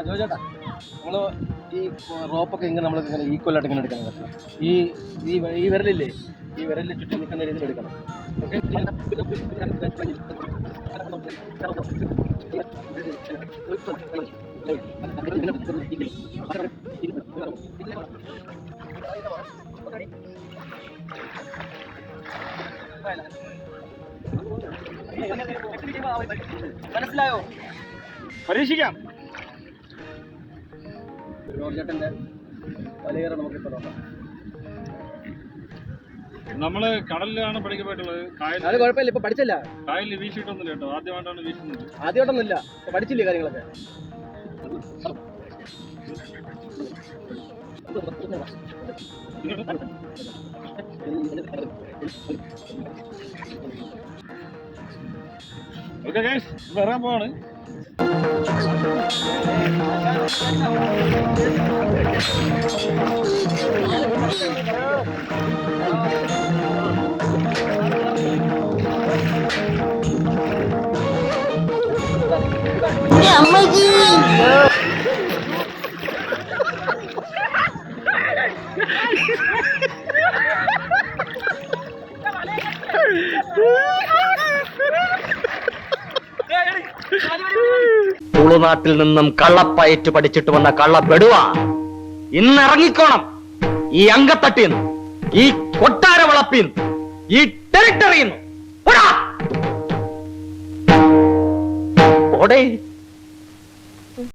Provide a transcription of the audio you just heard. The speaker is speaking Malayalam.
ജോജേട്ടാ, നമ്മള് ഈ റോപ്പൊക്കെ ഇങ്ങനെ നമ്മൾ ഇങ്ങനെ ഈക്വൽ ആയിട്ട് ഇങ്ങനെ എടുക്കണം കേട്ടോ. ഈ ഈ വിരലില്ലേ, ഈ വിരലിൽ ചുറ്റും നിൽക്കുന്ന രീതിയിൽ എടുക്കണം. മനസ്സിലായോ? പരീക്ഷിക്കാം. ജോർജേട്ടന്റെ വലയേറെ നമുക്കിപ്പോൾ നോക്കാം. നമ്മള് കടലിലാണ് പഠിക്കപ്പെട്ടുള്ളത്. അത് കുഴപ്പമില്ല, ഇപ്പൊ പഠിച്ചല്ല. കായലിൽ വീശിയിട്ടൊന്നുമില്ല കേട്ടോ, ആദ്യമായിട്ടാണ് വീശുന്നത്. ആദ്യമായിട്ടൊന്നുമില്ല, ഇപ്പൊ പഠിച്ചില്ലേ കാര്യങ്ങളൊക്കെ. ഓക്കെ ഗൈസ്, വരാൻ പോവാണ്. തുളുനാട്ടിൽ നിന്നും കള്ളപ്പയറ്റ് പഠിച്ചിട്ട് വന്ന കള്ളപ്പെടുവ ഇന്നിറങ്ങിക്കോണം ഈ അങ്കത്തട്ടിന്ന്, ഈ കൊട്ടാര വളപ്പിന്ന്, ഈ ടെറിട്ടറിന്ന്. ഓടേ